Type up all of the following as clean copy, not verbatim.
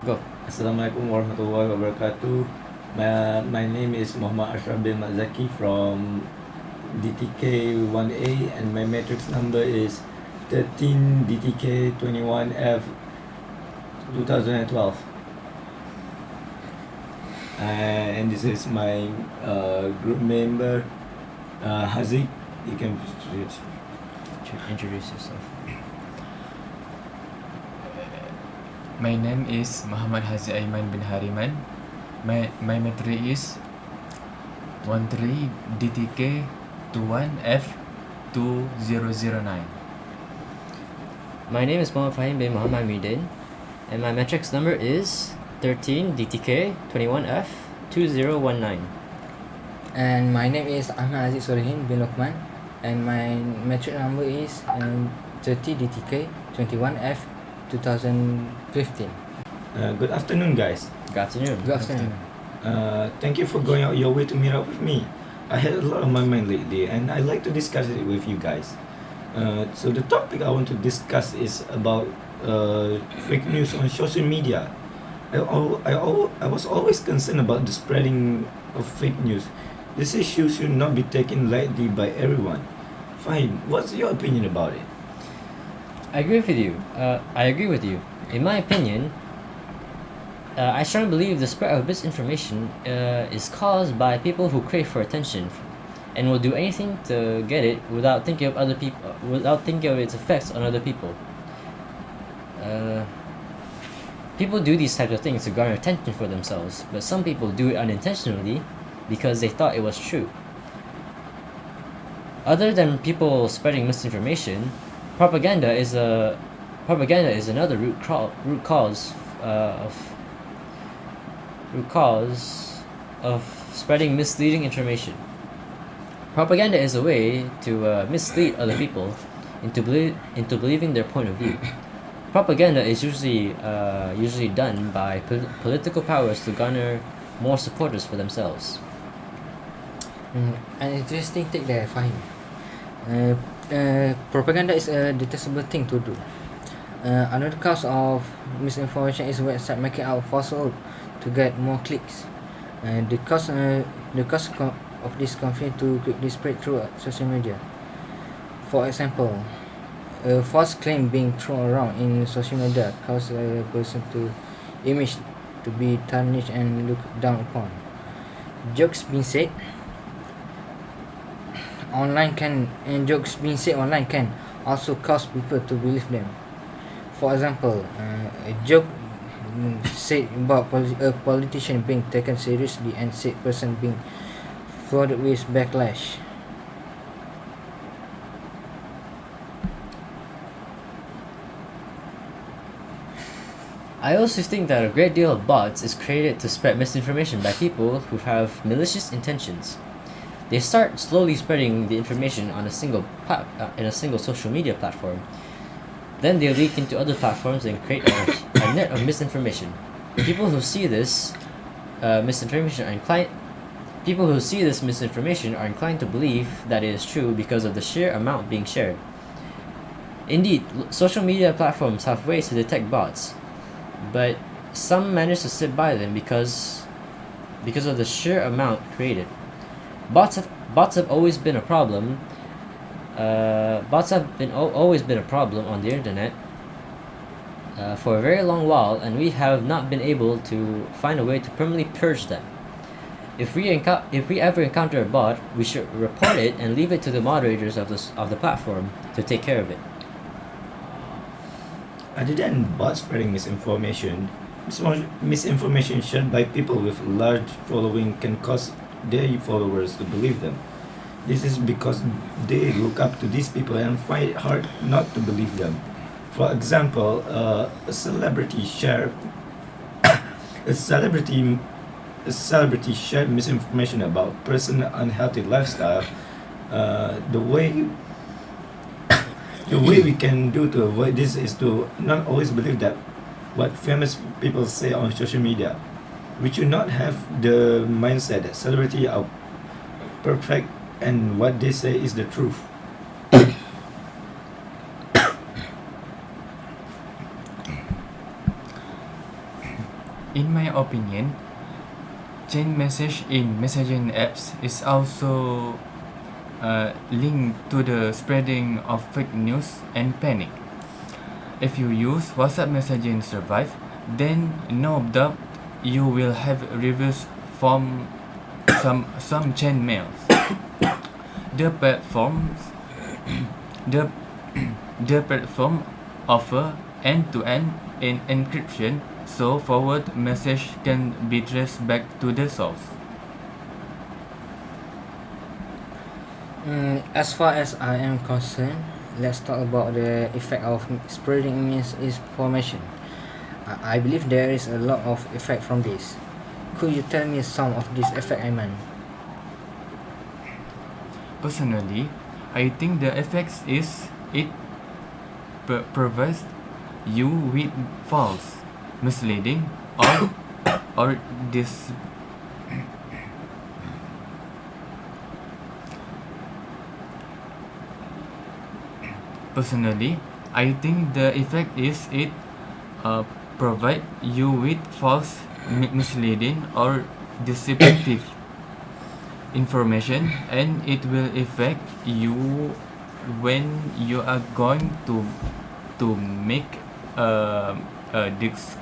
Go. Assalamualaikum warahmatullahi wabarakatuh. My name is Muhammad Ashraf bin Mazaki from DTK1A and my matrix number is 13 DTK21F 2012. And this is my group member Haziq. You can Introduce yourself. My name is Muhammad Hazi Aiman bin Hariman. My matric is 13 DTK 21F 2009. My name is Muhammad Fahim bin Muhammad Midin, and my matrix number is 13 DTK 21F 2019. And my name is Ahmad Aziz Sorehin bin Lokman, and my matric number is 30 DTK 21F 2015. Good afternoon, guys. Good afternoon. Good afternoon. Thank you for going out your way to meet up with me. I had a lot on my mind lately, and I'd like to discuss it with you guys. So the topic I want to discuss is about fake news on social media. I was always concerned about the spreading of fake news. This issue should not be taken lightly by everyone. Fine, what's your opinion about it? I agree with you. In my opinion, I strongly believe the spread of misinformation is caused by people who crave for attention, and will do anything to get it without thinking of its effects on other people. People do these types of things to garner attention for themselves, but some people do it unintentionally because they thought it was true. Other than people spreading misinformation, propaganda is another root cause of spreading misleading information. Propaganda is a way to mislead other people into believing their point of view. Propaganda is usually done by political powers to garner more supporters for themselves. An interesting take there, Fahim. Propaganda is a detestable thing to do. Another cause of misinformation is website making out falsehood to get more clicks. The cause of this conflict to quickly spread through social media. For example, a false claim being thrown around in social media causes a person to image to be tarnished and looked down upon. Jokes being said online can also cause people to believe them. For example, a joke said about a politician being taken seriously and said person being flooded with backlash. I also think that a great deal of bots is created to spread misinformation by people who have malicious intentions. They start slowly spreading the information on in a single social media platform. Then they leak into other platforms and create a net of misinformation. People who see this misinformation are inclined to believe that it is true because of the sheer amount being shared. Indeed, social media platforms have ways to detect bots, but some manage to sit by them because of the sheer amount created. Bots have always been a problem. Always been a problem on the internet for a very long while, and we have not been able to find a way to permanently purge them. If we ever encounter a bot, we should report it and leave it to the moderators of the platform to take care of it. Other than bot spreading misinformation, misinformation shared by people with large following can cause their followers to believe them. This is because they look up to these people and find it hard not to believe them. For example, a celebrity shared misinformation about person's unhealthy lifestyle. The way we can do to avoid this is to not always believe that what famous people say on social media. We should not have the mindset that celebrities are perfect and what they say is the truth. In my opinion, chain message in messaging apps is also linked to the spreading of fake news and panic. If you use WhatsApp messaging survive, then no doubt you will have reviews from some chain mails. The platforms the the platform offer end-to-end encryption, so forward message can be traced back to the source. As far as I am concerned, let's talk about the effect of spreading misinformation. I believe there is a lot of effect from this. Could you tell me some of this effect, Aiman? Personally, I think the effects is it provides you with false, misleading, or dis Personally, I think the effect is it provide you with false, misleading, or deceptive information, and it will affect you when you are going to make this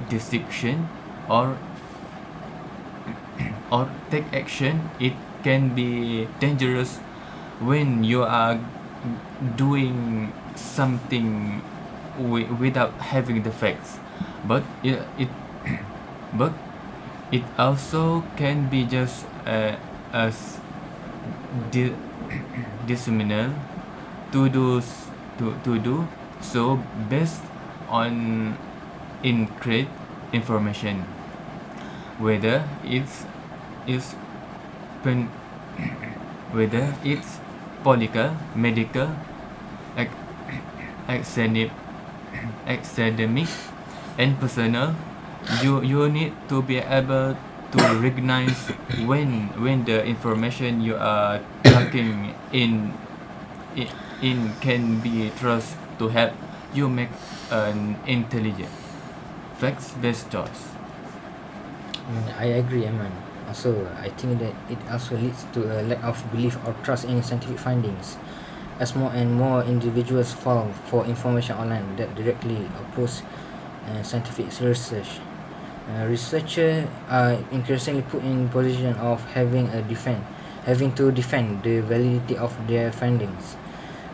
decision or or take action. It can be dangerous when you are doing something without having the facts, but it but it also can be just as di- disseminal to do so based on incorrect information, whether it's pen, whether it's political, medical, ac- academic, academic, and personal. You need to be able to recognize when the information you are talking in can be trusted to help you make an intelligent, facts-based choice. I agree, Aiman. Also, I think that it also leads to a lack of belief or trust in scientific findings, as more and more individuals fall for information online that directly oppose scientific research. Researchers are increasingly put in position of having to defend the validity of their findings.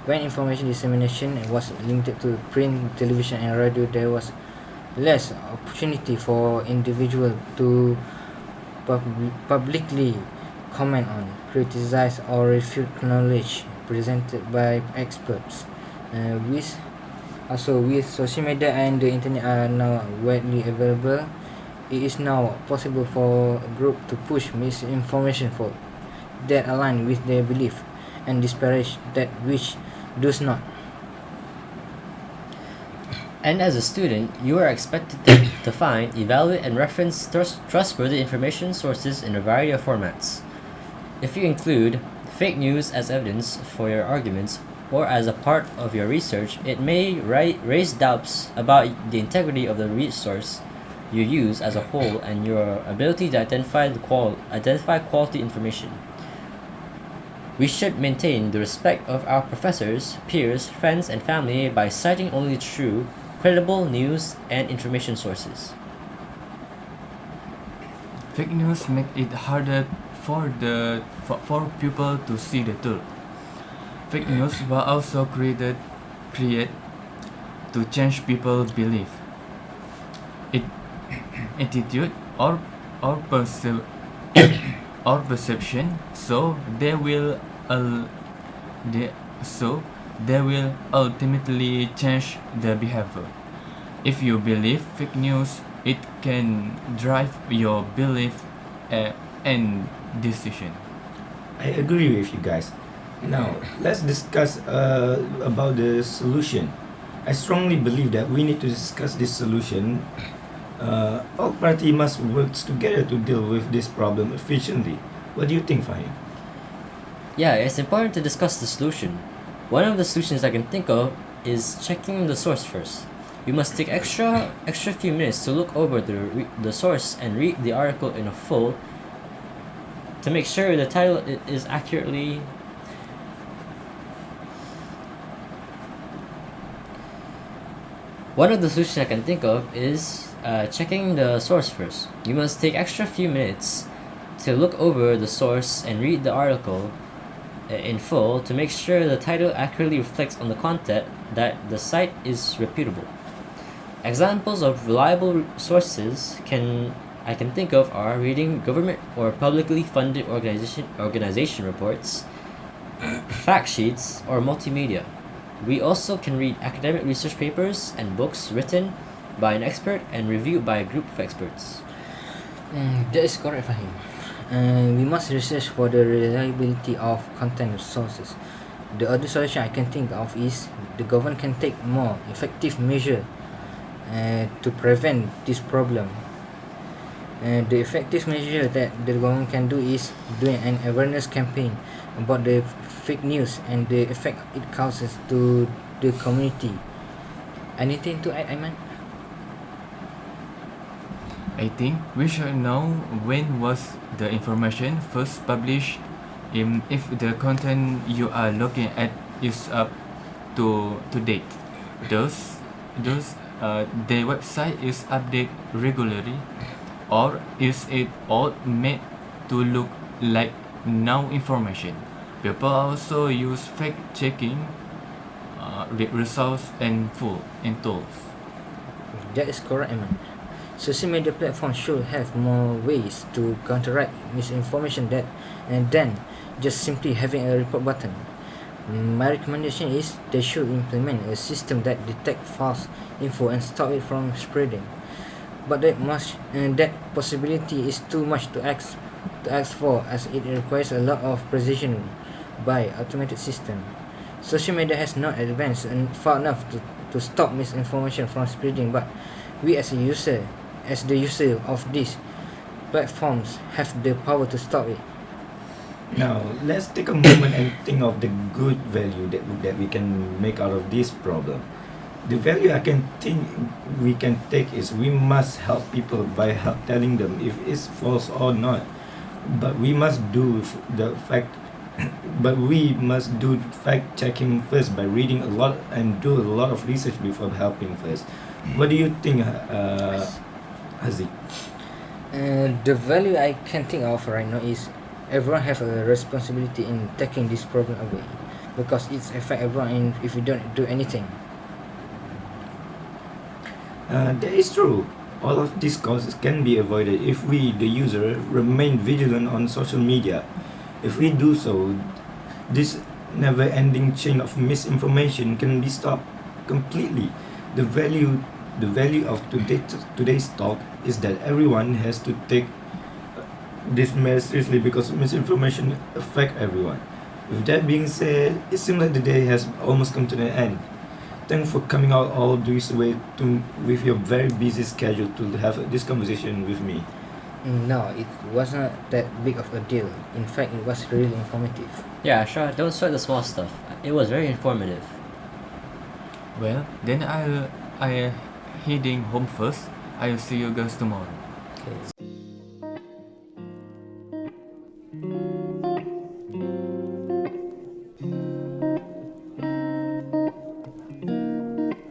When information dissemination was limited to print, television, and radio, there was less opportunity for individuals to publicly comment on, criticize, or refute knowledge presented by experts. With social media and the internet are now widely available, it is now possible for a group to push misinformation for that align with their belief and disparage that which does not. And as a student, you are expected to find, evaluate, and reference trustworthy information sources in a variety of formats. If you include fake news as evidence for your arguments or as a part of your research, it may raise doubts about the integrity of the resource you use as a whole and your ability to identify quality information. We should maintain the respect of our professors, peers, friends, and family by citing only true, credible news and information sources. Fake news make it harder for people to see the truth. Fake news will also create to change people's belief, it, attitude, or perceive or perception, so they, they will ultimately change their behavior. If you believe fake news, it can drive your belief and decision. I agree with you guys. Now, let's discuss about the solution. I strongly believe that we need to discuss this solution. All parties must work together to deal with this problem efficiently. What do you think, Fahim? Yeah, it's important to discuss the solution. One of the solutions I can think of is checking the source first. You must take extra few minutes to look over the source and read the article in full to make sure the title is accurately. One of the solutions I can think of is checking the source first. You must take extra few minutes to look over the source and read the article in full to make sure the title accurately reflects on the content that the site is reputable. Examples of reliable sources I can think of are reading government or publicly funded organization reports, fact sheets, or multimedia. We also can read academic research papers and books written by an expert and reviewed by a group of experts. That is correct, Fahim. We must research for the reliability of content sources. The other solution I can think of is the government can take more effective measure to prevent this problem. The effective measure that the government can do is doing an awareness campaign about the fake news and the effect it causes to the community. Anything to add, Aiman? I think we should know when was the information first published, if the content you are looking at is up to date. Those the website is updated regularly, or is it all made to look like now information? People also use fact checking results and tools. That is correct, Aiman. Social media platforms should have more ways to counteract misinformation than just simply having a report button. My recommendation is they should implement a system that detects false info and stop it from spreading. But that possibility is too much to ask for, as it requires a lot of precision by automated system. Social media has not advanced far enough to stop misinformation from spreading, but we as the user of these platforms have the power to stop it. Now, let's take a moment and think of the good value that we can make out of this problem. The value I can think we can take is we must help people by telling them if it's false or not. But we must do fact checking first by reading a lot and do a lot of research before helping first. What do you think, Haziq? The value I can think of right now is everyone have a responsibility in taking this problem away, because it's affect everyone if we don't do anything. That is true. All of these causes can be avoided if we, the user, remain vigilant on social media. If we do so, this never-ending chain of misinformation can be stopped completely. The value of today's talk is that everyone has to take this matter seriously, because misinformation affect everyone. With that being said, it seems like the day has almost come to the end. Thanks for coming out all this way with your very busy schedule to have this conversation with me. No, it wasn't that big of a deal. In fact, it was really informative. Yeah, sure. Don't sweat the small stuff. It was very informative. Well, then I heading home first. I'll see you guys tomorrow. Okay.